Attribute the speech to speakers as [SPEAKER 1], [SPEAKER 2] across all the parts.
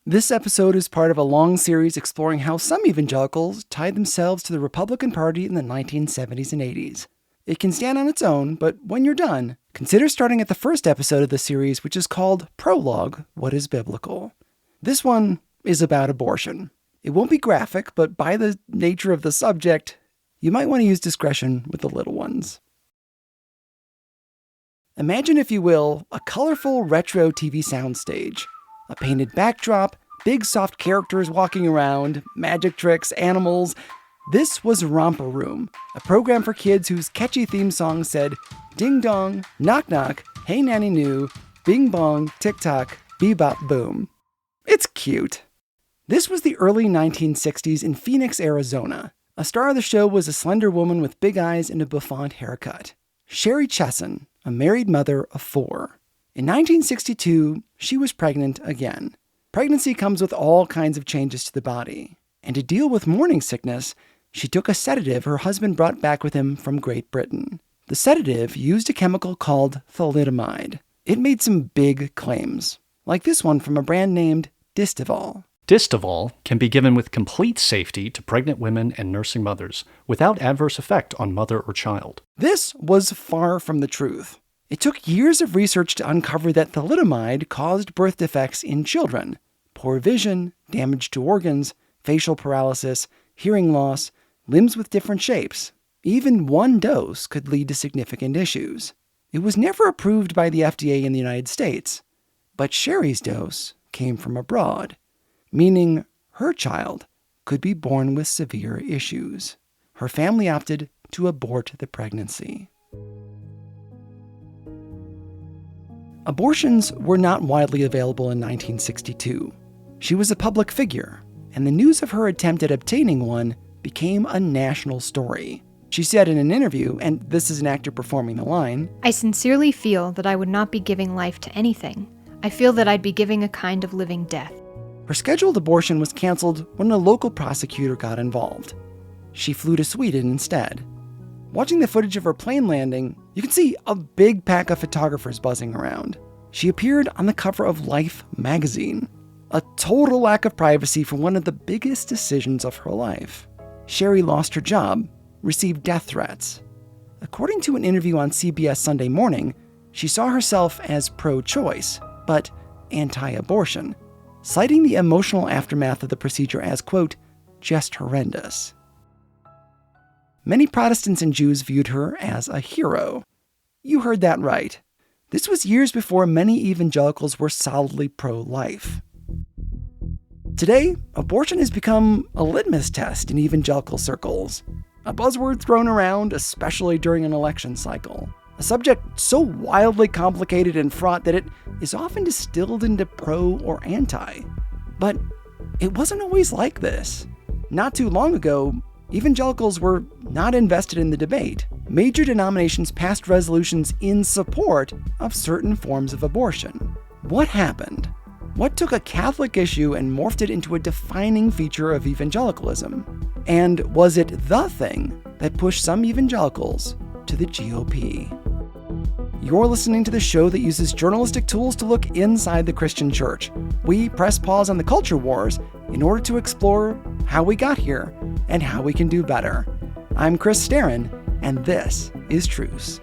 [SPEAKER 1] This episode is part of a long series exploring how some evangelicals tied themselves to the Republican Party in the 1970s and 80s. It can stand on its own, but when you're done, consider starting at the first episode of the series, which is called Prologue, What is Biblical? This one is about abortion. It won't be graphic, but by the nature of the subject, you might want to use discretion with the little ones. Imagine, if you will, a colorful retro TV soundstage. A painted backdrop, big soft characters walking around, magic tricks, animals. This was Romper Room, a program for kids whose catchy theme song said, ding dong, knock knock, hey nanny noo, bing bong, tick tock, bebop boom. It's cute. This was the early 1960s in Phoenix, Arizona. A star of the show was a slender woman with big eyes and a bouffant haircut. Sherry Chesson, a married mother of 4. In 1962, she was pregnant again. Pregnancy comes with all kinds of changes to the body. And to deal with morning sickness, she took a sedative her husband brought back with him from Great Britain. The sedative used a chemical called thalidomide. It made some big claims, like this one from a brand named Distaval.
[SPEAKER 2] Distaval can be given with complete safety to pregnant women and nursing mothers without adverse effect on mother or child.
[SPEAKER 1] This was far from the truth. It took years of research to uncover that thalidomide caused birth defects in children. Poor vision, damage to organs, facial paralysis, hearing loss, limbs with different shapes. Even one dose could lead to significant issues. It was never approved by the FDA in the United States. But Sherry's dose came from abroad, meaning her child could be born with severe issues. Her family opted to abort the pregnancy. Abortions were not widely available in 1962. She was a public figure, and the news of her attempt at obtaining one became a national story. She said in an interview, and this is an actor performing the line,
[SPEAKER 3] "I sincerely feel that I would not be giving life to anything. I feel that I'd be giving a kind of living death."
[SPEAKER 1] Her scheduled abortion was canceled when a local prosecutor got involved. She flew to Sweden instead. Watching the footage of her plane landing, you can see a big pack of photographers buzzing around. She appeared on the cover of Life magazine. A total lack of privacy for one of the biggest decisions of her life. Sherry lost her job, received death threats. According to an interview on CBS Sunday Morning, she saw herself as pro-choice, but anti-abortion, citing the emotional aftermath of the procedure as, quote, just horrendous. Many Protestants and Jews viewed her as a hero. You heard that right. This was years before many evangelicals were solidly pro-life. Today, abortion has become a litmus test in evangelical circles. A buzzword thrown around, especially during an election cycle. A subject so wildly complicated and fraught that it is often distilled into pro or anti. But it wasn't always like this. Not too long ago, evangelicals were not invested in the debate. Major denominations passed resolutions in support of certain forms of abortion. What happened? What took a Catholic issue and morphed it into a defining feature of evangelicalism? And was it the thing that pushed some evangelicals to the GOP? You're listening to the show that uses journalistic tools to look inside the Christian church. We press pause on the culture wars in order to explore how we got here and how we can do better. I'm Chris Starrin, and this is Truce.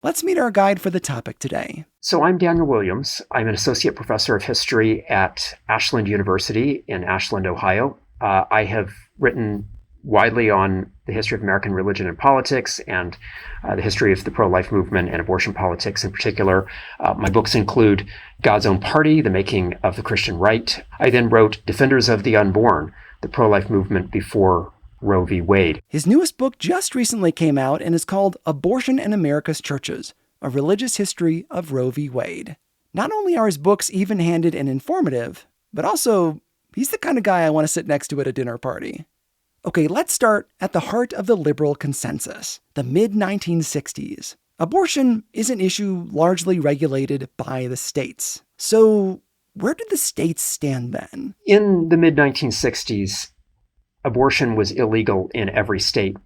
[SPEAKER 1] Let's meet our guide for the topic today.
[SPEAKER 4] So I'm Daniel Williams. I'm an associate professor of history at Ashland University in Ashland, Ohio. I have written widely on the history of American religion and politics and the history of the pro-life movement and abortion politics in particular. My books include God's Own Party, The Making of the Christian Right. I then wrote Defenders of the Unborn, the pro-life movement before Roe v. Wade.
[SPEAKER 1] His newest book just recently came out and is called Abortion in America's Churches, A Religious History of Roe v. Wade. Not only are his books even-handed and informative, but also he's the kind of guy I want to sit next to at a dinner party. Okay, let's start at the heart of the liberal consensus, the mid-1960s. Abortion is an issue largely regulated by the states. So where did the states stand then?
[SPEAKER 4] In the mid-1960s, abortion was illegal in every state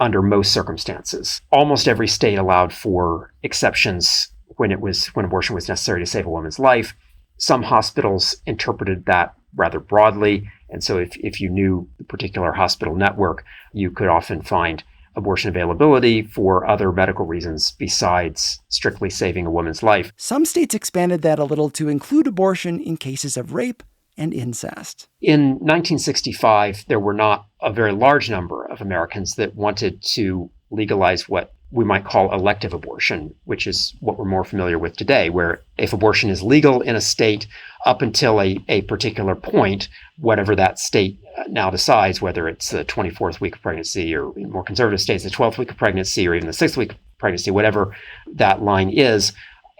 [SPEAKER 4] under most circumstances. Almost every state allowed for exceptions when abortion was necessary to save a woman's life. Some hospitals interpreted that rather broadly, and so if you knew the particular hospital network, you could often find abortion availability for other medical reasons besides strictly saving a woman's life.
[SPEAKER 1] Some states expanded that a little to include abortion in cases of rape and incest.
[SPEAKER 4] In 1965, there were not a very large number of Americans that wanted to legalize what we might call elective abortion, which is what we're more familiar with today, where if abortion is legal in a state up until a particular point, whatever that state now decides, whether it's the 24th week of pregnancy or in more conservative states, the 12th week of pregnancy or even the 6th week of pregnancy, whatever that line is,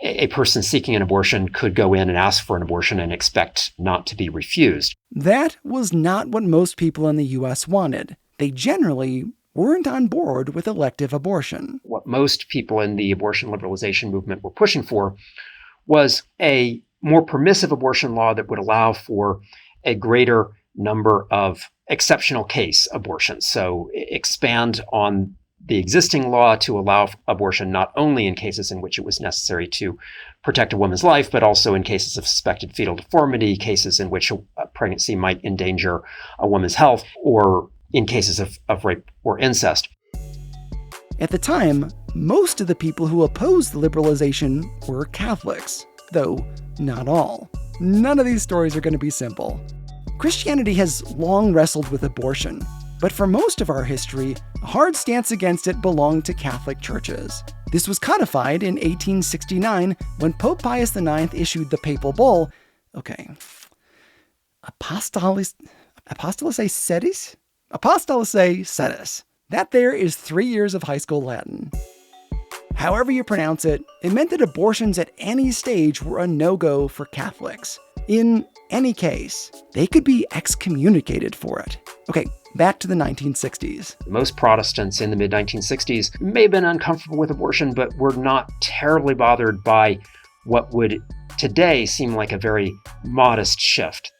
[SPEAKER 4] a person seeking an abortion could go in and ask for an abortion and expect not to be refused.
[SPEAKER 1] That was not what most people in the U.S. wanted. They generally weren't on board with elective abortion.
[SPEAKER 4] What most people in the abortion liberalization movement were pushing for was a more permissive abortion law that would allow for a greater number of exceptional case abortions. So expand on the existing law to allow abortion not only in cases in which it was necessary to protect a woman's life, but also in cases of suspected fetal deformity, cases in which a pregnancy might endanger a woman's health, or in cases of rape or incest.
[SPEAKER 1] At the time, most of the people who opposed the liberalization were Catholics, though not all. None of these stories are going to be simple. Christianity has long wrestled with abortion, but for most of our history, a hard stance against it belonged to Catholic churches. This was codified in 1869 when Pope Pius IX issued the papal bull, Apostolise Sedis. That there is 3 years of high school Latin. However you pronounce it, it meant that abortions at any stage were a no-go for Catholics. In any case, they could be excommunicated for it. Okay, back to the 1960s.
[SPEAKER 4] Most Protestants in the mid-1960s may have been uncomfortable with abortion, but were not terribly bothered by what would today seem like a very modest shift.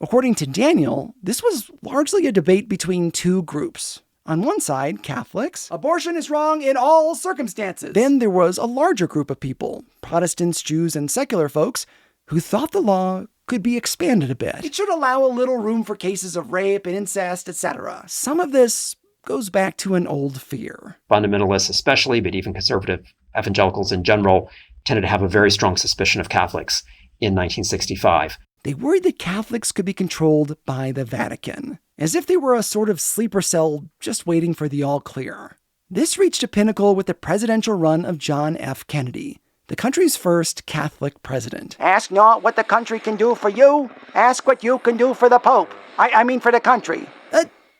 [SPEAKER 1] According to Daniel, this was largely a debate between two groups. On one side, Catholics, abortion is wrong in all circumstances. Then there was a larger group of people, Protestants, Jews, and secular folks, who thought the law could be expanded a bit. It should allow a little room for cases of rape and incest, etc. Some of this goes back to an old fear.
[SPEAKER 4] Fundamentalists especially, but even conservative evangelicals in general, tended to have a very strong suspicion of Catholics in 1965.
[SPEAKER 1] They worried that Catholics could be controlled by the Vatican, as if they were a sort of sleeper cell just waiting for the all clear. This reached a pinnacle with the presidential run of John F. Kennedy, the country's first Catholic president. Ask not what the country can do for you. Ask what you can do for the Pope. I mean for the country.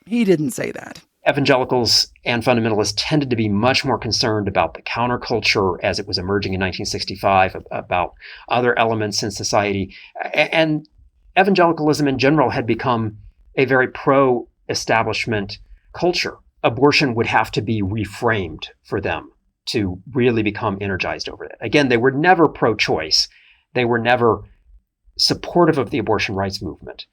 [SPEAKER 1] He didn't say that.
[SPEAKER 4] Evangelicals and fundamentalists tended to be much more concerned about the counterculture as it was emerging in 1965, about other elements in society. And evangelicalism in general had become a very pro-establishment culture. Abortion would have to be reframed for them to really become energized over it. Again, they were never pro-choice. They were never supportive of the abortion rights movement.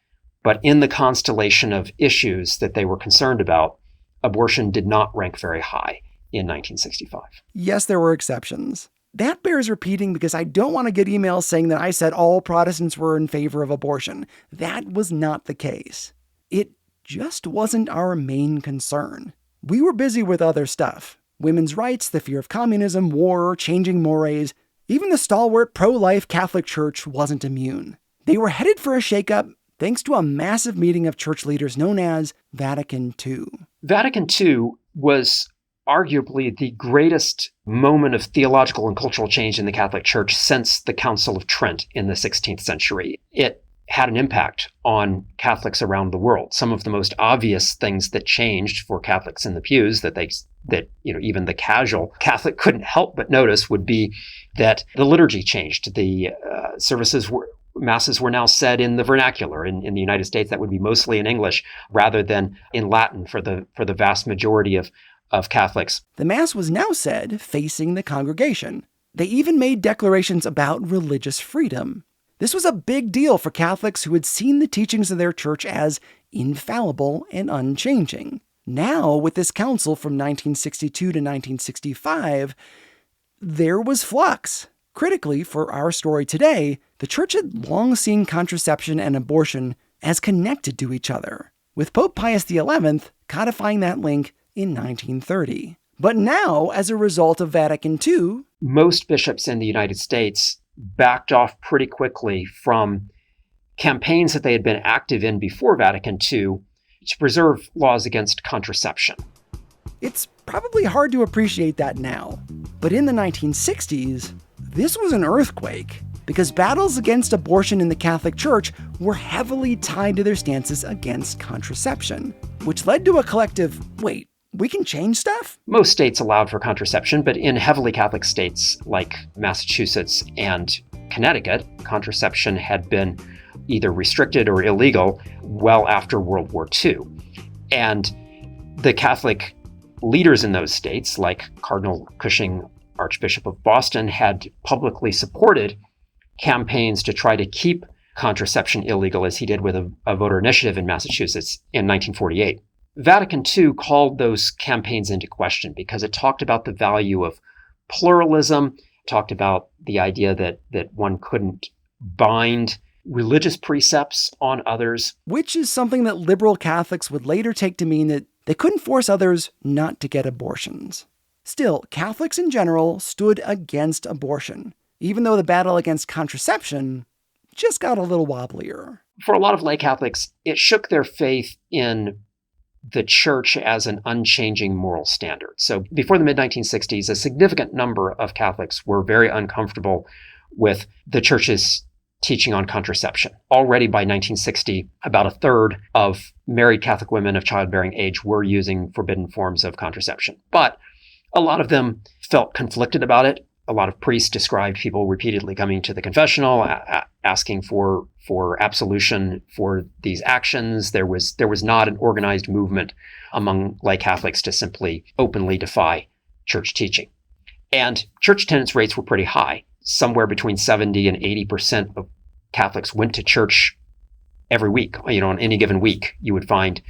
[SPEAKER 4] But in the constellation of issues that they were concerned about, abortion did not rank very high in 1965.
[SPEAKER 1] Yes, there were exceptions. That bears repeating because I don't want to get emails saying that I said all Protestants were in favor of abortion. That was not the case. It just wasn't our main concern. We were busy with other stuff. Women's rights, the fear of communism, war, changing mores. Even the stalwart pro-life Catholic Church wasn't immune. They were headed for a shakeup thanks to a massive meeting of church leaders known as Vatican II.
[SPEAKER 4] Vatican II was arguably the greatest moment of theological and cultural change in the Catholic Church since the Council of Trent in the 16th century. It had an impact on Catholics around the world. Some of the most obvious things that changed for Catholics in the pews that even the casual Catholic couldn't help but notice would be that the liturgy changed. The Masses were now said in the vernacular. In the United States, that would be mostly in English rather than in Latin for the vast majority of Catholics.
[SPEAKER 1] The Mass was now said facing the congregation. They even made declarations about religious freedom. This was a big deal for Catholics who had seen the teachings of their church as infallible and unchanging. Now, with this council from 1962 to 1965, there was flux. Critically, for our story today, the church had long seen contraception and abortion as connected to each other, with Pope Pius XI codifying that link in 1930. But now, as a result of Vatican II,
[SPEAKER 4] most bishops in the United States backed off pretty quickly from campaigns that they had been active in before Vatican II to preserve laws against contraception.
[SPEAKER 1] It's probably hard to appreciate that now, but in the 1960s, this was an earthquake, because battles against abortion in the Catholic Church were heavily tied to their stances against contraception, which led to a collective, wait, we can change stuff?
[SPEAKER 4] Most states allowed for contraception, but in heavily Catholic states like Massachusetts and Connecticut, contraception had been either restricted or illegal well after World War II. And the Catholic leaders in those states, like Cardinal Cushing, Archbishop of Boston, had publicly supported campaigns to try to keep contraception illegal, as he did with a voter initiative in Massachusetts in 1948. Vatican II called those campaigns into question because it talked about the value of pluralism, talked about the idea that one couldn't bind religious precepts on others.
[SPEAKER 1] Which is something that liberal Catholics would later take to mean that they couldn't force others not to get abortions. Still, Catholics in general stood against abortion, even though the battle against contraception just got a little wobblier.
[SPEAKER 4] For a lot of lay Catholics, it shook their faith in the church as an unchanging moral standard. So before the mid-1960s, a significant number of Catholics were very uncomfortable with the church's teaching on contraception. Already by 1960, about a third of married Catholic women of childbearing age were using forbidden forms of contraception. But a lot of them felt conflicted about it. A lot of priests described people repeatedly coming to the confessional, asking for absolution for these actions. There was not an organized movement among lay Catholics to simply openly defy church teaching. And church attendance rates were pretty high. Somewhere between 70 and 80% of Catholics went to church every week. On any given week, you would find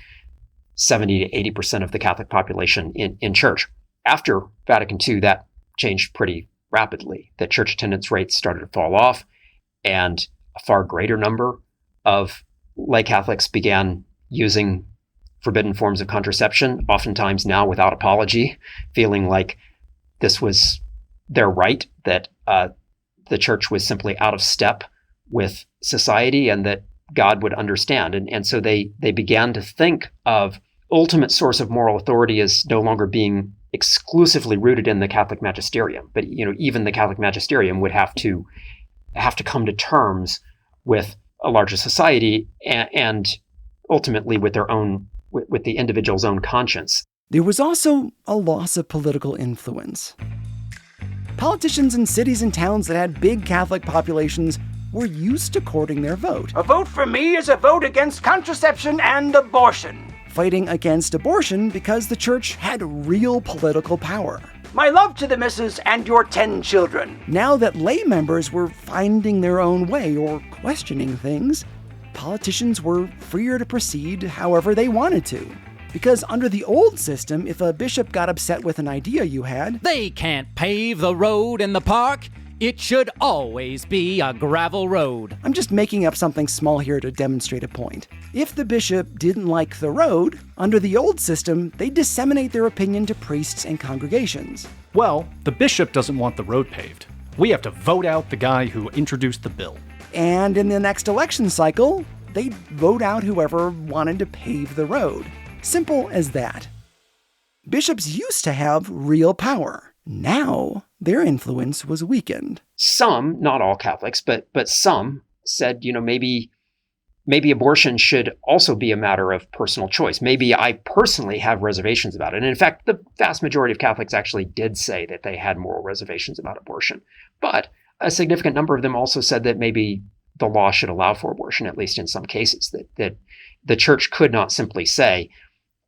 [SPEAKER 4] 70 to 80% of the Catholic population in church. After Vatican II, that changed pretty rapidly. The church attendance rates started to fall off, and a far greater number of lay Catholics began using forbidden forms of contraception, oftentimes now without apology, feeling like this was their right, that the church was simply out of step with society and that God would understand. And so they began to think of ultimate source of moral authority as no longer being exclusively rooted in the Catholic magisterium. But even the Catholic magisterium would have to come to terms with a larger society and ultimately with the individual's own conscience.
[SPEAKER 1] There was also a loss of political influence. Politicians in cities and towns that had big Catholic populations were used to courting their vote.
[SPEAKER 5] A vote for me is a vote against contraception and abortion.
[SPEAKER 1] Fighting against abortion because the church had real political power.
[SPEAKER 5] My love to the missus and your 10 children.
[SPEAKER 1] Now that lay members were finding their own way or questioning things, politicians were freer to proceed however they wanted to. Because under the old system, if a bishop got upset with an idea you had,
[SPEAKER 6] they can't pave the road in the park. It should always be a gravel road.
[SPEAKER 1] I'm just making up something small here to demonstrate a point. If the bishop didn't like the road, under the old system, they'd disseminate their opinion to priests and congregations.
[SPEAKER 2] Well, the bishop doesn't want the road paved. We have to vote out the guy who introduced the bill.
[SPEAKER 1] And in the next election cycle, they'd vote out whoever wanted to pave the road. Simple as that. Bishops used to have real power. Now, their influence was weakened.
[SPEAKER 4] Some, not all Catholics, but some said, maybe abortion should also be a matter of personal choice. Maybe I personally have reservations about it. And in fact, the vast majority of Catholics actually did say that they had moral reservations about abortion. But a significant number of them also said that maybe the law should allow for abortion, at least in some cases, that the church could not simply say,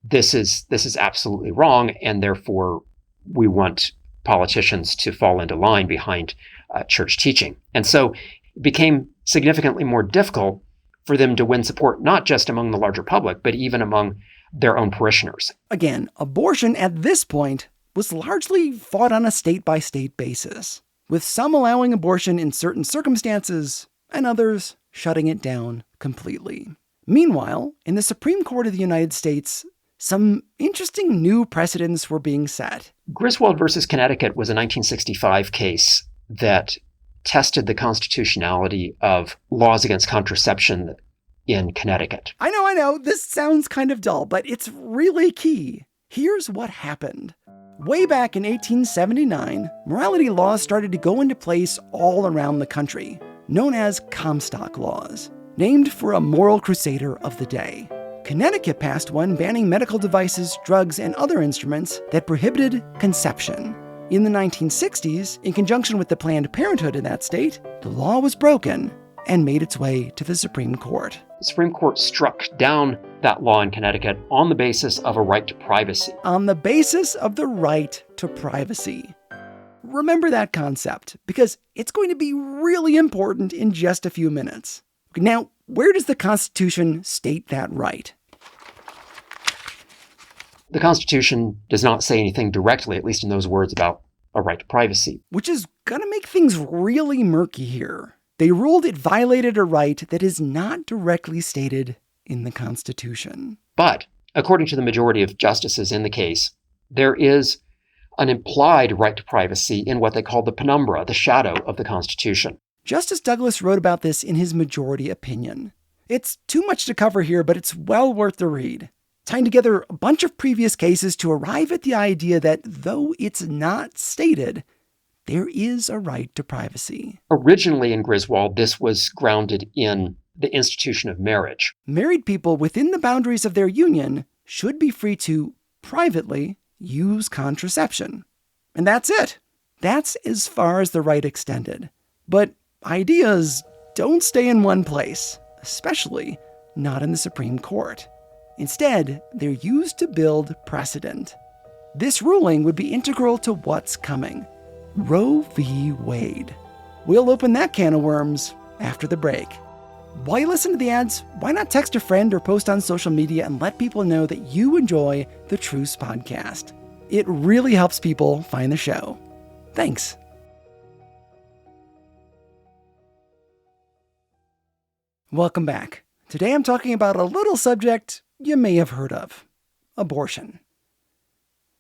[SPEAKER 4] this is absolutely wrong, and therefore we want politicians to fall into line behind church teaching. And so it became significantly more difficult for them to win support, not just among the larger public, but even among their own parishioners.
[SPEAKER 1] Again, abortion at this point was largely fought on a state-by-state basis, with some allowing abortion in certain circumstances and others shutting it down completely. Meanwhile, in the Supreme Court of the United States, some interesting new precedents were being set.
[SPEAKER 4] Griswold versus Connecticut was a 1965 case that tested the constitutionality of laws against contraception in Connecticut.
[SPEAKER 1] I know, this sounds kind of dull, but it's really key. Here's what happened. Way back in 1879, morality laws started to go into place all around the country, known as Comstock laws, named for a moral crusader of the day. Connecticut passed one banning medical devices, drugs, and other instruments that prohibited conception. In the 1960s, in conjunction with the Planned Parenthood in that state, the law was broken and made its way to the Supreme Court.
[SPEAKER 4] The Supreme Court struck down that law in Connecticut on the basis of a right to privacy.
[SPEAKER 1] On the basis of the right to privacy. Remember that concept, because it's going to be really important in just a few minutes. Now, where does the Constitution state that right?
[SPEAKER 4] The Constitution does not say anything directly, at least in those words, about a right to privacy.
[SPEAKER 1] Which is going to make things really murky here. They ruled it violated a right that is not directly stated in the Constitution.
[SPEAKER 4] But, according to the majority of justices in the case, there is an implied right to privacy in what they call the penumbra, the shadow of the Constitution.
[SPEAKER 1] Justice Douglas wrote about this in his majority opinion. It's too much to cover here, but it's well worth the read, tying together a bunch of previous cases to arrive at the idea that though it's not stated, there is a right to privacy.
[SPEAKER 4] Originally in Griswold, this was grounded in the institution of marriage.
[SPEAKER 1] Married people within the boundaries of their union should be free to privately use contraception. And that's it. That's as far as the right extended. But ideas don't stay in one place, especially not in the Supreme Court. Instead, they're used to build precedent. This ruling would be integral to what's coming. Roe v. Wade. We'll open that can of worms after the break. While you listen to the ads, why not text a friend or post on social media and let people know that you enjoy the Truce podcast? It really helps people find the show. Thanks. Welcome back. Today I'm talking about a little subject you may have heard of: abortion.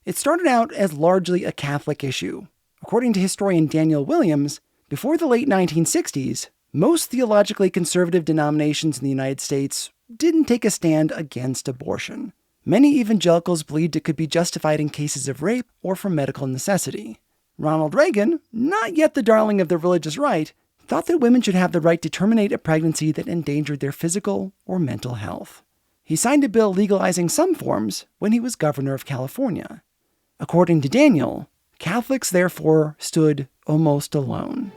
[SPEAKER 1] It started out as largely a Catholic issue. According to historian Daniel Williams, before the late 1960s, most theologically conservative denominations in the United States didn't take a stand against abortion. Many evangelicals believed it could be justified in cases of rape or for medical necessity. Ronald Reagan, not yet the darling of the religious right, thought that women should have the right to terminate a pregnancy that endangered their physical or mental health. He signed a bill legalizing some forms when he was governor of California. According to Daniel, Catholics therefore stood almost alone.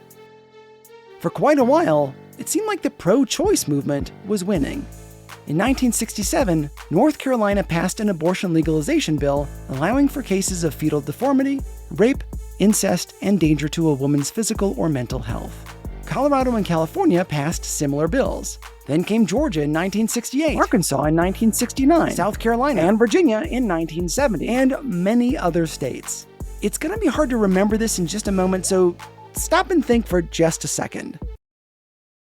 [SPEAKER 1] For quite a while, it seemed like the pro-choice movement was winning. In 1967, North Carolina passed an abortion legalization bill allowing for cases of fetal deformity, rape, incest, and danger to a woman's physical or mental health. Colorado and California passed similar bills. Then came Georgia in 1968, Arkansas in 1969, South Carolina and Virginia in 1970, and many other states. It's going to be hard to remember this in just a moment, so stop and think for just a second.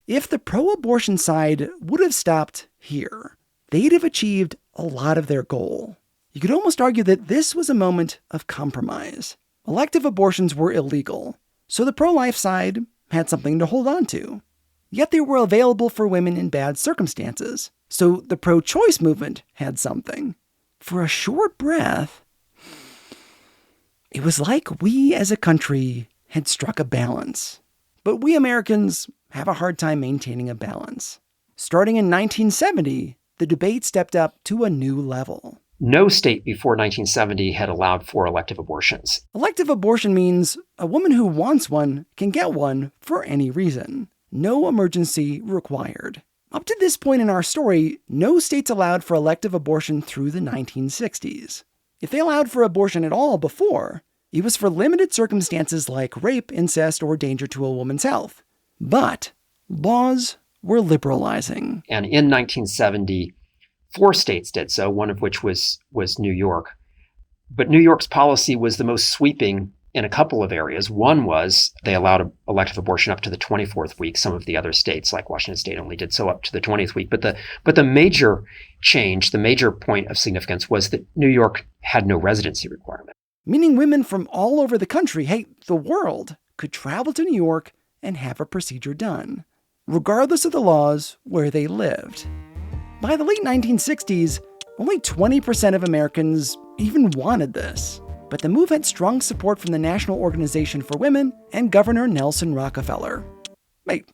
[SPEAKER 1] If the pro-abortion side would have stopped here, they'd have achieved a lot of their goal. You could almost argue that this was a moment of compromise. Elective abortions were illegal, so the pro-life side had something to hold on to. Yet they were available for women in bad circumstances, so the pro-choice movement had something. For a short breath, it was like we as a country had struck a balance. But we Americans have a hard time maintaining a balance. Starting in 1970, the debate stepped up to a new level.
[SPEAKER 4] No state before 1970 had allowed for elective abortions.
[SPEAKER 1] Elective abortion means a woman who wants one can get one for any reason. No emergency required. Up to this point in our story, no states allowed for elective abortion through the 1960s. If they allowed for abortion at all before, it was for limited circumstances like rape, incest, or danger to a woman's health. But laws were liberalizing.
[SPEAKER 4] And in 1970, 4 states did so, one of which was New York. But New York's policy was the most sweeping in a couple of areas. One was they allowed elective abortion up to the 24th week. Some of the other states, like Washington State, only did so up to the 20th week. But the major change, the major point of significance was that New York had no residency requirement.
[SPEAKER 1] Meaning women from all over the country, hey, the world, could travel to New York and have a procedure done, regardless of the laws where they lived. By the late 1960s, only 20% of Americans even wanted this. But the move had strong support from the National Organization for Women and Governor Nelson Rockefeller. Wait,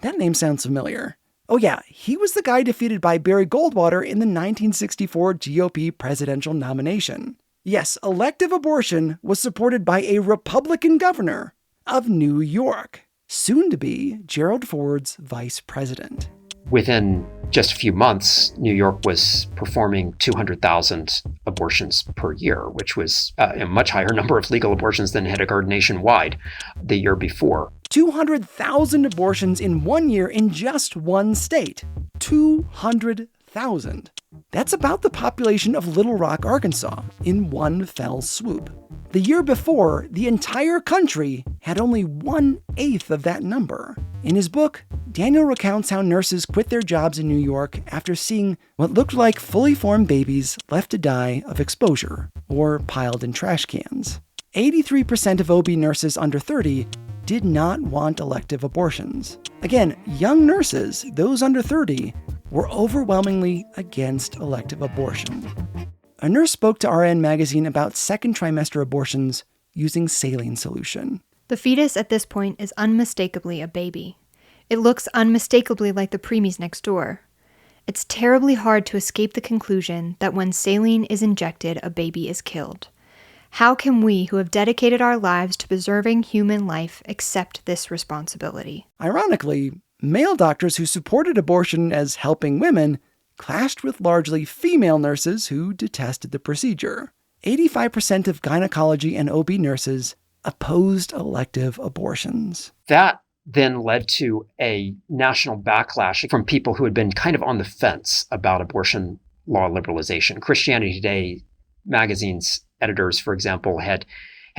[SPEAKER 1] that name sounds familiar. Oh yeah, he was the guy defeated by Barry Goldwater in the 1964 GOP presidential nomination. Yes, elective abortion was supported by a Republican governor of New York, soon to be Gerald Ford's vice president.
[SPEAKER 4] Within just a few months, New York was performing 200,000 abortions per year, which was a much higher number of legal abortions than had occurred nationwide the year before.
[SPEAKER 1] 200,000 abortions in 1 year in just one state. 200,000. That's about the population of Little Rock, Arkansas, in one fell swoop. The year before, the entire country had only 1/8 of that number. In his book, Daniel recounts how nurses quit their jobs in New York after seeing what looked like fully formed babies left to die of exposure or piled in trash cans. 83% of OB nurses under 30 did not want elective abortions. Again, young nurses, those under 30, were overwhelmingly against elective abortion. A nurse spoke to RN Magazine about second trimester abortions using saline solution.
[SPEAKER 3] The fetus at this point is unmistakably a baby. It looks unmistakably like the preemies next door. It's terribly hard to escape the conclusion that when saline is injected, a baby is killed. How can we, who have dedicated our lives to preserving human life, accept this responsibility?
[SPEAKER 1] Ironically, male doctors who supported abortion as helping women clashed with largely female nurses who detested the procedure. 85% of gynecology and OB nurses opposed elective abortions.
[SPEAKER 4] That then led to a national backlash from people who had been kind of on the fence about abortion law liberalization. Christianity Today magazine's editors, for example, had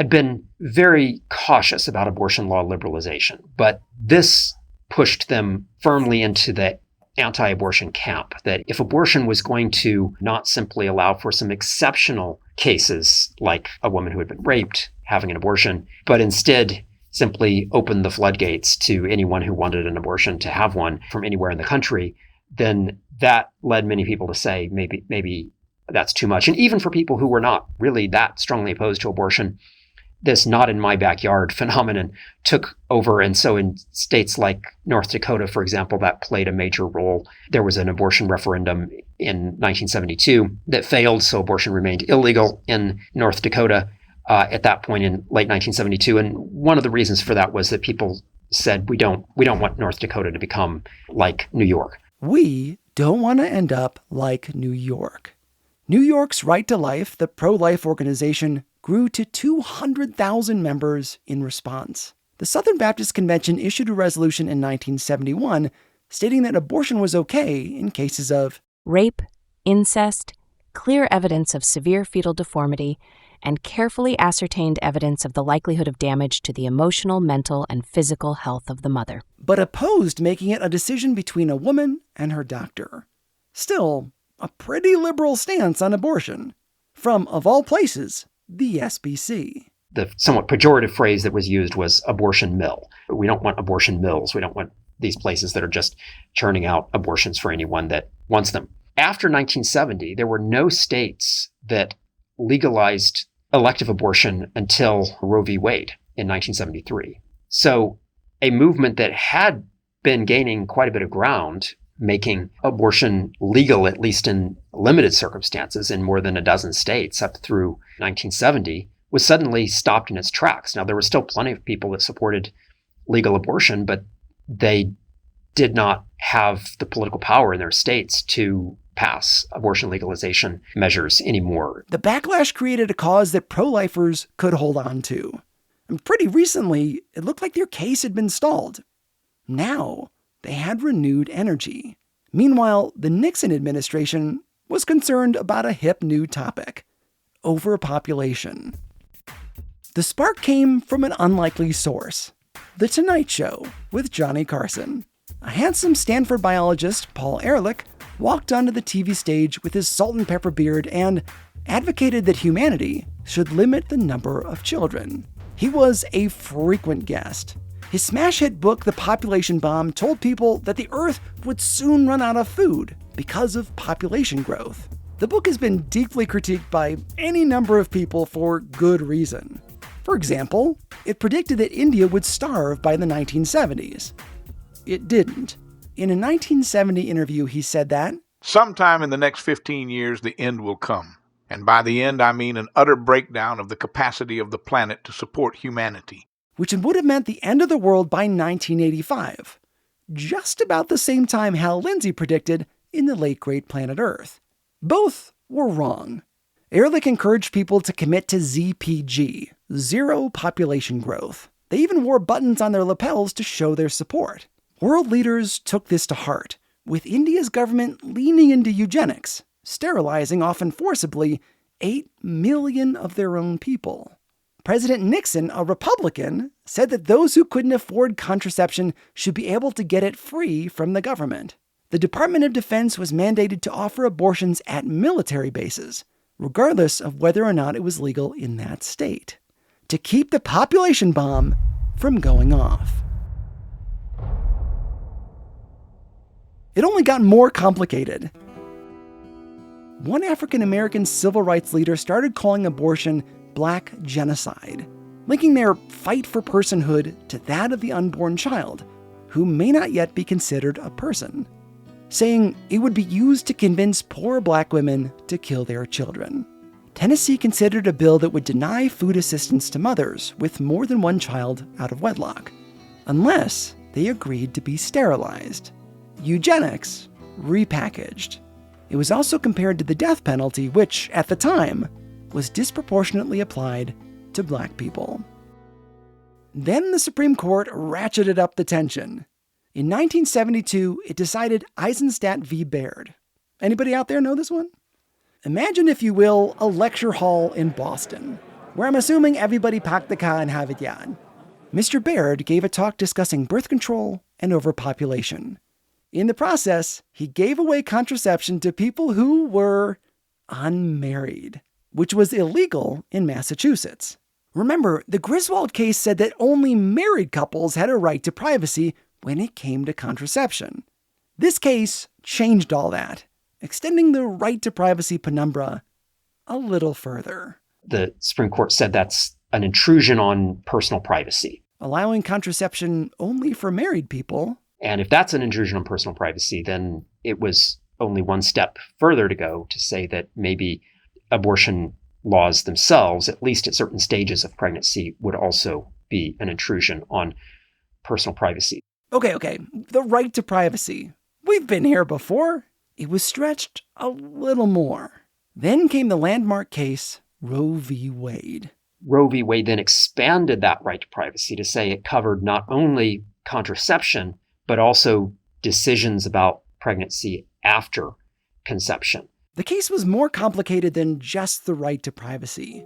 [SPEAKER 4] been very cautious about abortion law liberalization, but this pushed them firmly into the anti-abortion camp, that if abortion was going to not simply allow for some exceptional cases like a woman who had been raped having an abortion, but instead simply open the floodgates to anyone who wanted an abortion to have one from anywhere in the country, then that led many people to say maybe that's too much. And even for people who were not really that strongly opposed to abortion, this not in my backyard phenomenon took over. And so in states like North Dakota, for example, that played a major role. There was an abortion referendum in 1972 that failed, so abortion remained illegal in North Dakota at that point in late 1972. And one of the reasons for that was that people said, we don't want North Dakota to become like New York.
[SPEAKER 1] We don't want to end up like New York. New York's Right to Life, the pro-life organization, grew to 200,000 members in response. The Southern Baptist Convention issued a resolution in 1971 stating that abortion was okay in cases of
[SPEAKER 7] rape, incest, clear evidence of severe fetal deformity, and carefully ascertained evidence of the likelihood of damage to the emotional, mental, and physical health of the mother,
[SPEAKER 1] but opposed making it a decision between a woman and her doctor. Still, a pretty liberal stance on abortion from, of all places, the SBC.
[SPEAKER 4] The somewhat pejorative phrase that was used was abortion mill. We don't want abortion mills. We don't want these places that are just churning out abortions for anyone that wants them. After 1970, there were no states that legalized elective abortion until Roe v. Wade in 1973. So a movement that had been gaining quite a bit of ground, making abortion legal, at least in limited circumstances, in more than a dozen states up through 1970, was suddenly stopped in its tracks. Now, there were still plenty of people that supported legal abortion, but they did not have the political power in their states to pass abortion legalization measures anymore.
[SPEAKER 1] The backlash created a cause that pro-lifers could hold on to. And pretty recently, it looked like their case had been stalled. Now, they had renewed energy. Meanwhile, the Nixon administration was concerned about a hip new topic: overpopulation. The spark came from an unlikely source: The Tonight Show with Johnny Carson. A handsome Stanford biologist, Paul Ehrlich, walked onto the TV stage with his salt and pepper beard and advocated that humanity should limit the number of children. He was a frequent guest. His smash hit book, The Population Bomb, told people that the Earth would soon run out of food because of population growth. The book has been deeply critiqued by any number of people for good reason. For example, it predicted that India would starve by the 1970s. It didn't. In a 1970 interview, he said that,
[SPEAKER 8] "Sometime in the next 15 years, the end will come. And by the end, I mean an utter breakdown of the capacity of the planet to support humanity."
[SPEAKER 1] Which would have meant the end of the world by 1985. Just about the same time Hal Lindsey predicted in the late great Planet Earth. Both were wrong. Ehrlich encouraged people to commit to ZPG, zero population growth. They even wore buttons on their lapels to show their support. World leaders took this to heart, with India's government leaning into eugenics, sterilizing, often forcibly, 8 million of their own people. President Nixon, a Republican, said that those who couldn't afford contraception should be able to get it free from the government. The Department of Defense was mandated to offer abortions at military bases, regardless of whether or not it was legal in that state, to keep the population bomb from going off. It only got more complicated. One African-American civil rights leader started calling abortion Black genocide, linking their fight for personhood to that of the unborn child, who may not yet be considered a person, saying it would be used to convince poor Black women to kill their children. Tennessee considered a bill that would deny food assistance to mothers with more than one child out of wedlock, unless they agreed to be sterilized. Eugenics repackaged. It was also compared to the death penalty, which, at the time, was disproportionately applied to Black people. Then the Supreme Court ratcheted up the tension. In 1972, it decided Eisenstadt v. Baird. Anybody out there know this one? Imagine, if you will, a lecture hall in Boston, where I'm assuming everybody packed the car and have it yad. Mr. Baird gave a talk discussing birth control and overpopulation. In the process, he gave away contraception to people who were unmarried, which was illegal in Massachusetts. Remember, the Griswold case said that only married couples had a right to privacy when it came to contraception. This case changed all that, extending the right to privacy penumbra a little further.
[SPEAKER 4] The Supreme Court said that's an intrusion on personal privacy.
[SPEAKER 1] Allowing contraception only for married people.
[SPEAKER 4] And if that's an intrusion on personal privacy, then it was only one step further to go to say that maybe abortion laws themselves, at least at certain stages of pregnancy, would also be an intrusion on personal privacy.
[SPEAKER 1] Okay. The right to privacy. We've been here before. It was stretched a little more. Then came the landmark case, Roe v. Wade.
[SPEAKER 4] Roe v. Wade then expanded that right to privacy to say it covered not only contraception, but also decisions about pregnancy after conception.
[SPEAKER 1] The case was more complicated than just the right to privacy.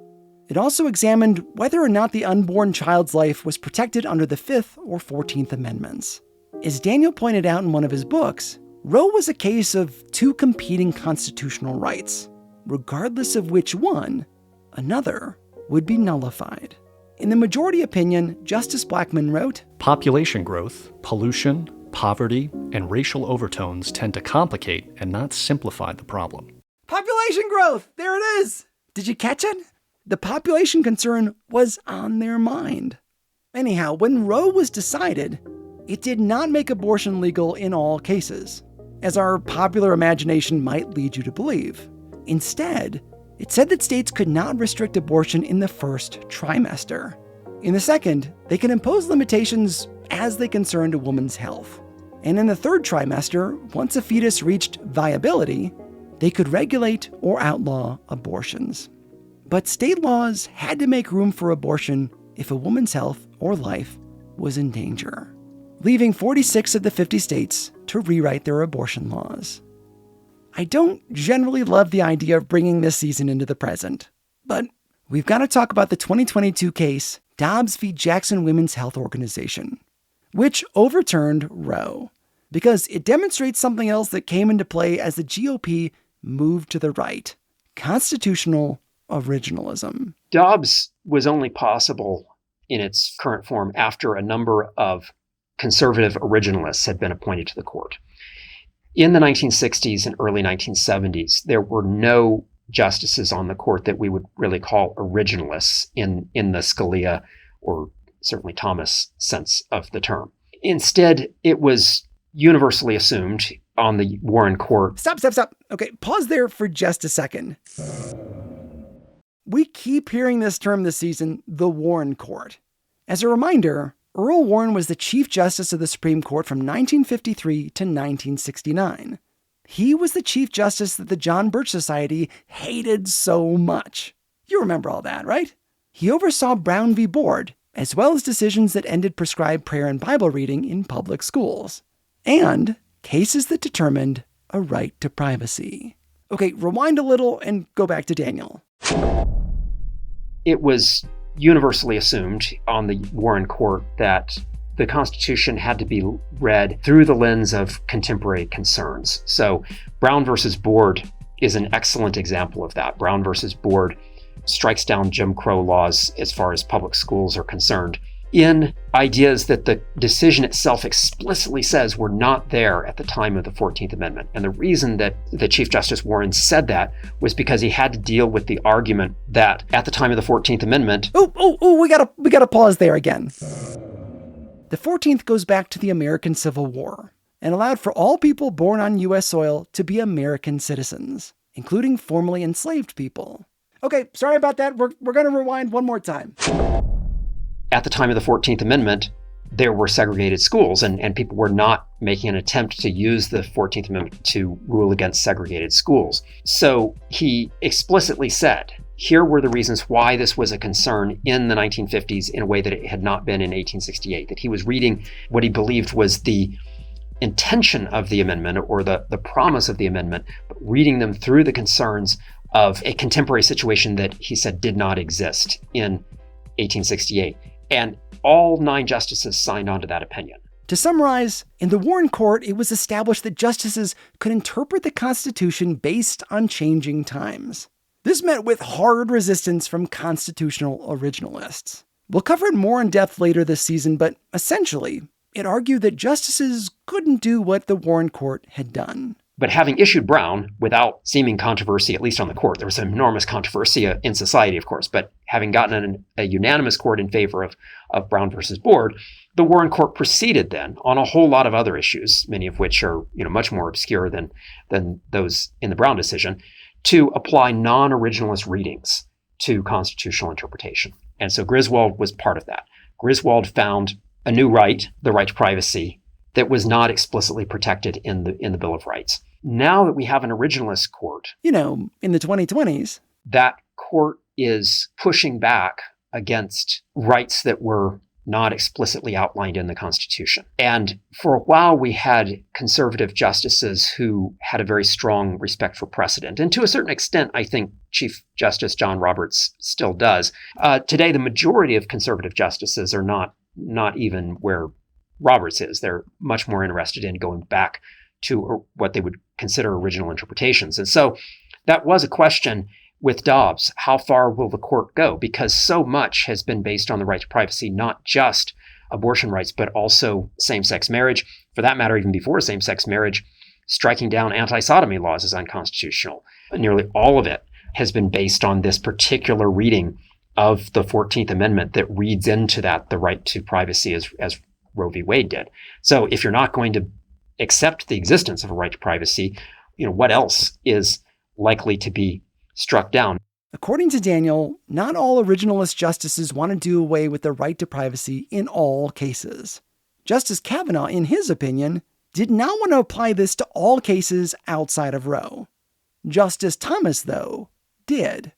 [SPEAKER 1] It also examined whether or not the unborn child's life was protected under the 5th or 14th Amendments. As Daniel pointed out in one of his books, Roe was a case of two competing constitutional rights. Regardless of which one, another would be nullified. In the majority opinion, Justice Blackmun wrote,
[SPEAKER 2] "Population growth, pollution, poverty, and racial overtones tend to complicate and not simplify the problem."
[SPEAKER 1] Population growth! There it is! Did you catch it? The population concern was on their mind. Anyhow, when Roe was decided, it did not make abortion legal in all cases, as our popular imagination might lead you to believe. Instead, it said that states could not restrict abortion in the first trimester. In the second, they could impose limitations as they concerned a woman's health. And in the third trimester, once a fetus reached viability, they could regulate or outlaw abortions. But state laws had to make room for abortion if a woman's health or life was in danger, leaving 46 of the 50 states to rewrite their abortion laws. I don't generally love the idea of bringing this season into the present, but we've got to talk about the 2022 case, Dobbs v. Jackson Women's Health Organization, which overturned Roe, because it demonstrates something else that came into play as the GOP moved to the right: constitutional originalism.
[SPEAKER 4] Dobbs was only possible in its current form after a number of conservative originalists had been appointed to the court. In the 1960s and early 1970s, there were no justices on the court that we would really call originalists in the Scalia or certainly Thomas sense of the term. Instead, it was universally assumed on the Warren Court.
[SPEAKER 1] Stop. Okay, pause there for just a second. We keep hearing this term this season, the Warren Court. As a reminder, Earl Warren was the Chief Justice of the Supreme Court from 1953 to 1969. He was the Chief Justice that the John Birch Society hated so much. You remember all that, right? He oversaw Brown v. Board, as well as decisions that ended prescribed prayer and Bible reading in public schools, and cases that determined a right to privacy. Okay, rewind a little and go back to Daniel.
[SPEAKER 4] It was universally assumed on the Warren Court that the Constitution had to be read through the lens of contemporary concerns. So Brown versus Board is an excellent example of that. Brown versus Board strikes down Jim Crow laws as far as public schools are concerned, in ideas that the decision itself explicitly says were not there at the time of the 14th Amendment. And the reason that the Chief Justice Warren said that was because he had to deal with the argument that at the time of the 14th Amendment...
[SPEAKER 1] We gotta pause there again. The 14th goes back to the American Civil War and allowed for all people born on U.S. soil to be American citizens, including formerly enslaved people. Okay, sorry about that. We're gonna rewind one more time.
[SPEAKER 4] At the time of the 14th Amendment, there were segregated schools, and people were not making an attempt to use the 14th Amendment to rule against segregated schools. So he explicitly said, here were the reasons why this was a concern in the 1950s in a way that it had not been in 1868, that he was reading what he believed was the intention of the amendment or the promise of the amendment, but reading them through the concerns of a contemporary situation that he said did not exist in 1868. And all 9 justices signed on to that opinion.
[SPEAKER 1] To summarize, in the Warren Court, it was established that justices could interpret the Constitution based on changing times. This met with hard resistance from constitutional originalists. We'll cover it more in depth later this season, but essentially, it argued that justices couldn't do what the Warren Court had done.
[SPEAKER 4] But having issued Brown without seeming controversy, at least on the court, there was an enormous controversy in society, of course, but having gotten a unanimous court in favor of Brown versus Board, the Warren Court proceeded then on a whole lot of other issues, many of which are much more obscure than those in the Brown decision, to apply non-originalist readings to constitutional interpretation. And so Griswold was part of that. Griswold found a new right, the right to privacy, that was not explicitly protected in the Bill of Rights. Now that we have an originalist court,
[SPEAKER 1] in the 2020s,
[SPEAKER 4] that court is pushing back against rights that were not explicitly outlined in the Constitution. And for a while, we had conservative justices who had a very strong respect for precedent. And to a certain extent, I think Chief Justice John Roberts still does. Today, the majority of conservative justices are not even where Roberts is. They're much more interested in going back to what they would consider original interpretations. And so that was a question with Dobbs. How far will the court go? Because so much has been based on the right to privacy, not just abortion rights, but also same-sex marriage. For that matter, even before same-sex marriage, striking down anti-sodomy laws is unconstitutional. Nearly all of it has been based on this particular reading of the 14th Amendment that reads into that the right to privacy as Roe v. Wade did. So if you're not going to accept the existence of a right to privacy, what else is likely to be struck down?
[SPEAKER 1] According to Daniel, not all originalist justices want to do away with the right to privacy in all cases. Justice Kavanaugh, in his opinion, did not want to apply this to all cases outside of Roe. Justice Thomas, though, did.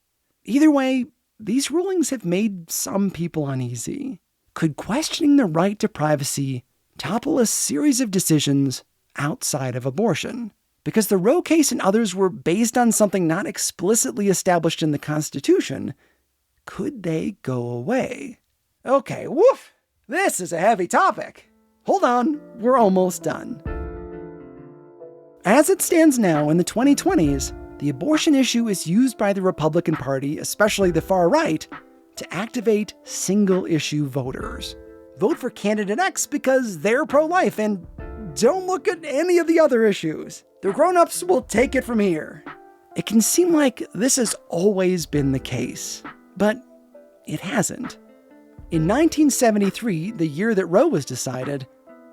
[SPEAKER 1] Either way, these rulings have made some people uneasy. Could questioning the right to privacy topple a series of decisions outside of abortion? Because the Roe case and others were based on something not explicitly established in the Constitution, could they go away? Okay, woof! This is a heavy topic. Hold on, we're almost done. As it stands now in the 2020s, the abortion issue is used by the Republican Party, especially the far right, to activate single-issue voters. Vote for candidate X because they're pro-life and don't look at any of the other issues. The grown-ups will take it from here. It can seem like this has always been the case, but it hasn't. In 1973, the year that Roe was decided,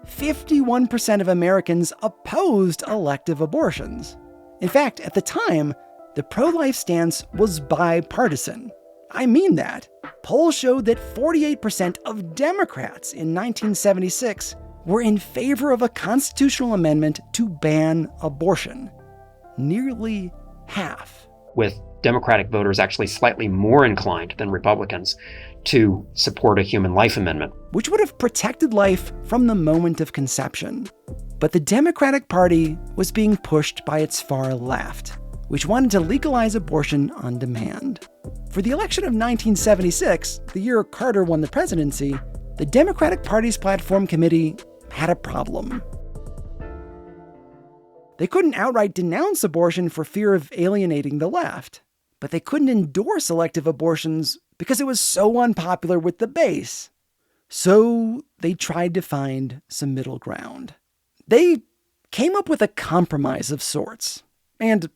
[SPEAKER 1] 51% of Americans opposed elective abortions. In fact, at the time, the pro-life stance was bipartisan. I mean that. Polls showed that 48% of Democrats in 1976 were in favor of a constitutional amendment to ban abortion. Nearly half.
[SPEAKER 4] With Democratic voters actually slightly more inclined than Republicans to support a human life amendment,
[SPEAKER 1] which would have protected life from the moment of conception. But the Democratic Party was being pushed by its far left, which wanted to legalize abortion on demand. For the election of 1976, the year Carter won the presidency, the Democratic Party's platform committee had a problem. They couldn't outright denounce abortion for fear of alienating the left, but they couldn't endorse elective abortions because it was so unpopular with the base. So they tried to find some middle ground. They came up with a compromise of sorts, and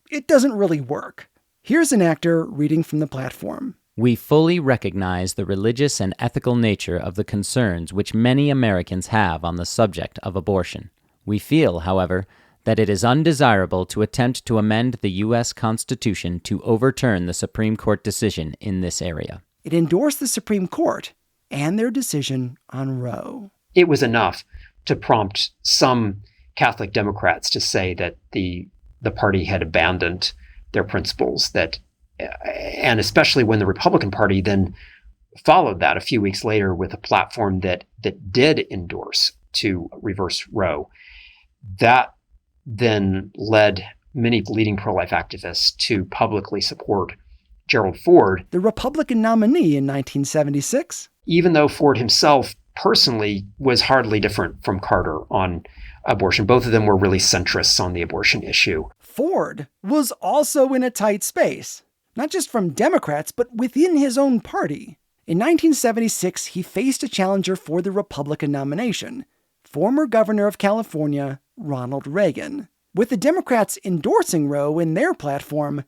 [SPEAKER 1] it doesn't really work. Here's an actor reading from the platform.
[SPEAKER 6] We fully recognize the religious and ethical nature of the concerns which many Americans have on the subject of abortion. We feel, however, that it is undesirable to attempt to amend the U.S. Constitution to overturn the Supreme Court decision in this area.
[SPEAKER 1] It endorsed the Supreme Court and their decision on Roe.
[SPEAKER 4] It was enough to prompt some Catholic Democrats to say that the party had abandoned their principles, and especially when the Republican Party then followed that a few weeks later with a platform that did endorse to reverse Roe. That then led many leading pro-life activists to publicly support Gerald Ford,
[SPEAKER 1] the Republican nominee in 1976.
[SPEAKER 4] Even though Ford himself personally was hardly different from Carter on abortion. Both of them were really centrists on the abortion issue.
[SPEAKER 1] Ford was also in a tight space, not just from Democrats, but within his own party. In 1976, he faced a challenger for the Republican nomination, former governor of California, Ronald Reagan. With the Democrats endorsing Roe in their platform,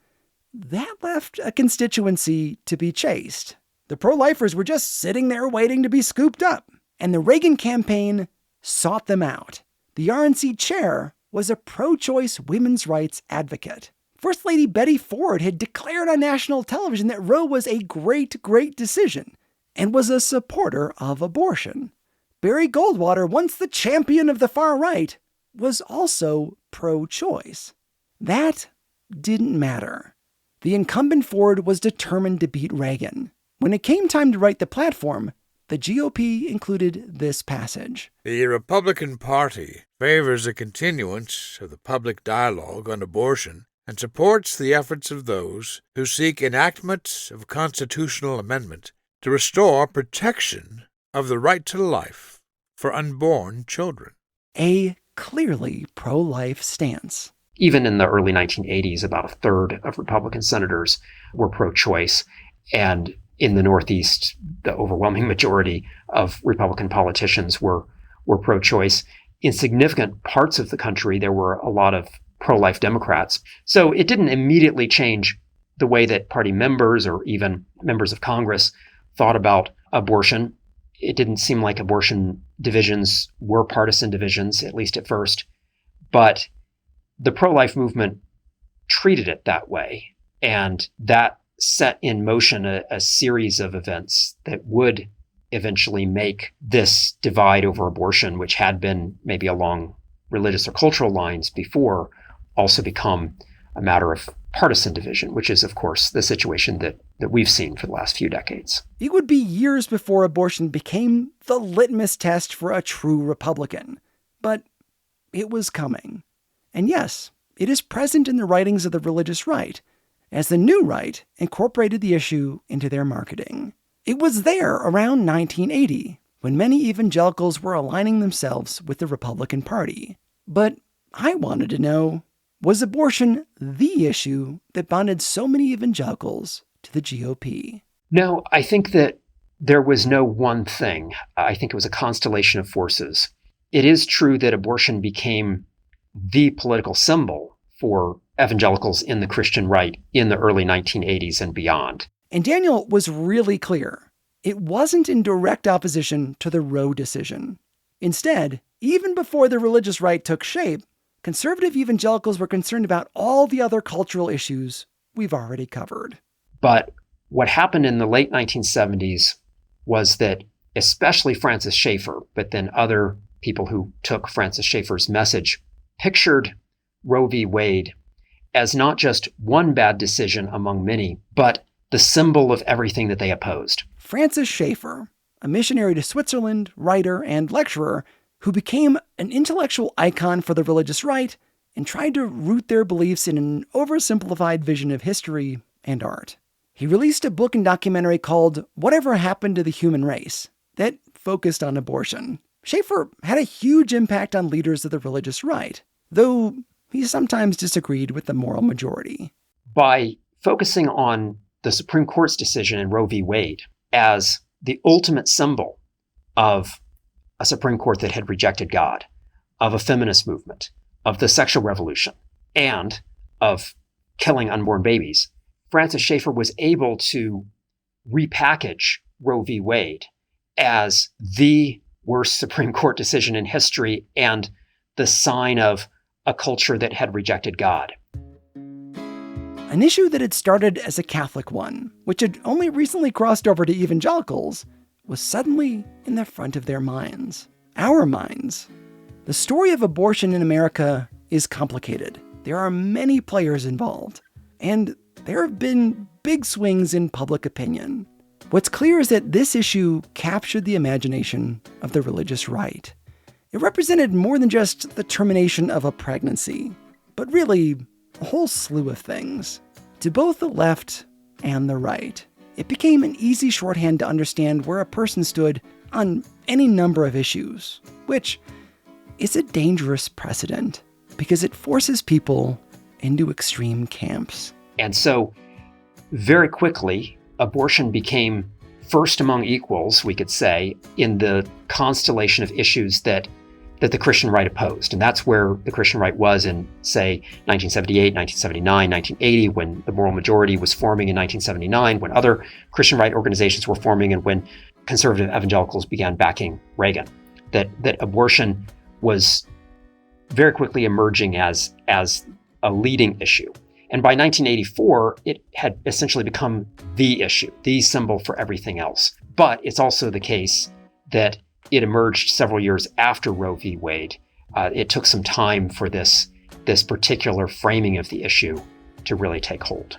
[SPEAKER 1] that left a constituency to be chased. The pro-lifers were just sitting there waiting to be scooped up, and the Reagan campaign sought them out. The RNC chair was a pro-choice women's rights advocate. First Lady Betty Ford had declared on national television that Roe was a great, great decision and was a supporter of abortion. Barry Goldwater, once the champion of the far right, was also pro-choice. That didn't matter. The incumbent Ford was determined to beat Reagan. When it came time to write the platform, the GOP included this passage.
[SPEAKER 9] The Republican Party favors a continuance of the public dialogue on abortion and supports the efforts of those who seek enactment of a constitutional amendment to restore protection of the right to life for unborn children.
[SPEAKER 1] A clearly pro-life stance.
[SPEAKER 4] Even in the early 1980s, about a third of Republican senators were pro-choice, and in the Northeast, the overwhelming majority of Republican politicians were pro-choice. In significant parts of the country, there were a lot of pro-life Democrats. So it didn't immediately change the way that party members or even members of Congress thought about abortion. It didn't seem like abortion divisions were partisan divisions, at least at first. But the pro-life movement treated it that way. And that set in motion a series of events that would eventually make this divide over abortion, which had been maybe along religious or cultural lines before, also become a matter of partisan division, which is, of course, the situation that we've seen for the last few decades.
[SPEAKER 1] It would be years before abortion became the litmus test for a true Republican. But it was coming. And yes, it is present in the writings of the religious right, as the new right incorporated the issue into their marketing. It was there around 1980, when many evangelicals were aligning themselves with the Republican Party. But I wanted to know, was abortion the issue that bonded so many evangelicals to the GOP?
[SPEAKER 4] No, I think that there was no one thing. I think it was a constellation of forces. It is true that abortion became the political symbol for evangelicals in the Christian right in the early 1980s and beyond.
[SPEAKER 1] And Daniel was really clear. It wasn't in direct opposition to the Roe decision. Instead, even before the religious right took shape, conservative evangelicals were concerned about all the other cultural issues we've already covered.
[SPEAKER 4] But what happened in the late 1970s was that especially Francis Schaeffer, but then other people who took Francis Schaeffer's message, pictured Roe v. Wade as not just one bad decision among many, but the symbol of everything that they opposed.
[SPEAKER 1] Francis Schaeffer, a missionary to Switzerland, writer, and lecturer who became an intellectual icon for the religious right and tried to root their beliefs in an oversimplified vision of history and art. He released a book and documentary called Whatever Happened to the Human Race that focused on abortion. Schaeffer had a huge impact on leaders of the religious right, though he sometimes disagreed with the moral majority.
[SPEAKER 4] By focusing on the Supreme Court's decision in Roe v. Wade as the ultimate symbol of a Supreme Court that had rejected God, of a feminist movement, of the sexual revolution, and of killing unborn babies, Francis Schaeffer was able to repackage Roe v. Wade as the worst Supreme Court decision in history and the sign of a culture that had rejected God.
[SPEAKER 1] An issue that had started as a Catholic one, which had only recently crossed over to evangelicals, was suddenly in the front of their minds. Our minds. The story of abortion in America is complicated. There are many players involved, and there have been big swings in public opinion. What's clear is that this issue captured the imagination of the religious right. It represented more than just the termination of a pregnancy, but really a whole slew of things. To both the left and the right, it became an easy shorthand to understand where a person stood on any number of issues, which is a dangerous precedent because it forces people into extreme camps.
[SPEAKER 4] And so very quickly, abortion became first among equals, we could say, in the constellation of issues that the Christian right opposed. And that's where the Christian right was in, say, 1978, 1979, 1980, when the moral majority was forming in 1979, when other Christian right organizations were forming, and when conservative evangelicals began backing Reagan. That abortion was very quickly emerging as a leading issue. And by 1984, it had essentially become the issue, the symbol for everything else. But it's also the case that it emerged several years after Roe v. Wade. It took some time for this particular framing of the issue to really take hold.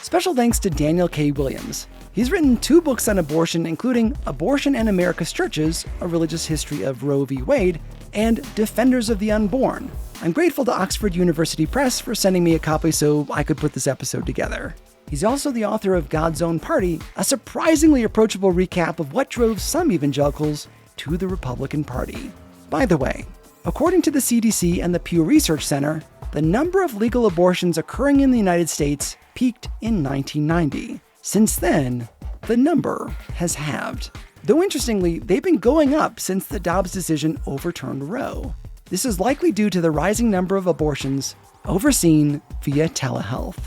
[SPEAKER 1] Special thanks to Daniel K. Williams. He's written 2 books on abortion, including Abortion and America's Churches, A Religious History of Roe v. Wade, and Defenders of the Unborn. I'm grateful to Oxford University Press for sending me a copy so I could put this episode together. He's also the author of God's Own Party, a surprisingly approachable recap of what drove some evangelicals to the Republican Party. By the way, according to the CDC and the Pew Research Center, the number of legal abortions occurring in the United States peaked in 1990. Since then, the number has halved. Though interestingly, they've been going up since the Dobbs decision overturned Roe. This is likely due to the rising number of abortions overseen via telehealth.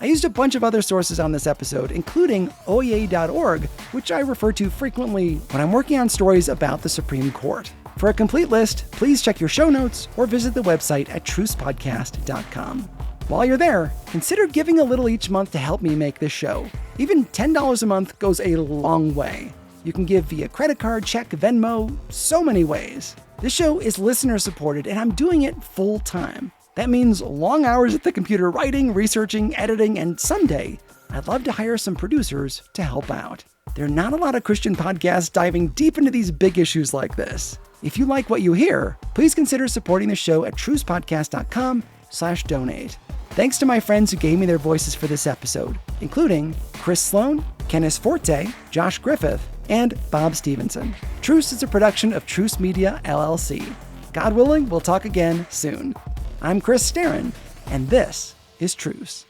[SPEAKER 1] I used a bunch of other sources on this episode, including oea.org, which I refer to frequently when I'm working on stories about the Supreme Court. For a complete list, please check your show notes or visit the website at trucepodcast.com. While you're there, consider giving a little each month to help me make this show. Even $10 a month goes a long way. You can give via credit card, check, Venmo, so many ways. This show is listener supported, and I'm doing it full time. That means long hours at the computer writing, researching, editing, and someday I'd love to hire some producers to help out. There are not a lot of Christian podcasts diving deep into these big issues like this. If you like what you hear, please consider supporting the show at trucepodcast.com/donate. Thanks to my friends who gave me their voices for this episode, including Chris Sloan, Kenneth Forte, Josh Griffith, and Bob Stevenson. Truce is a production of Truce Media, LLC. God willing, we'll talk again soon. I'm Chris Staron, and this is Truce.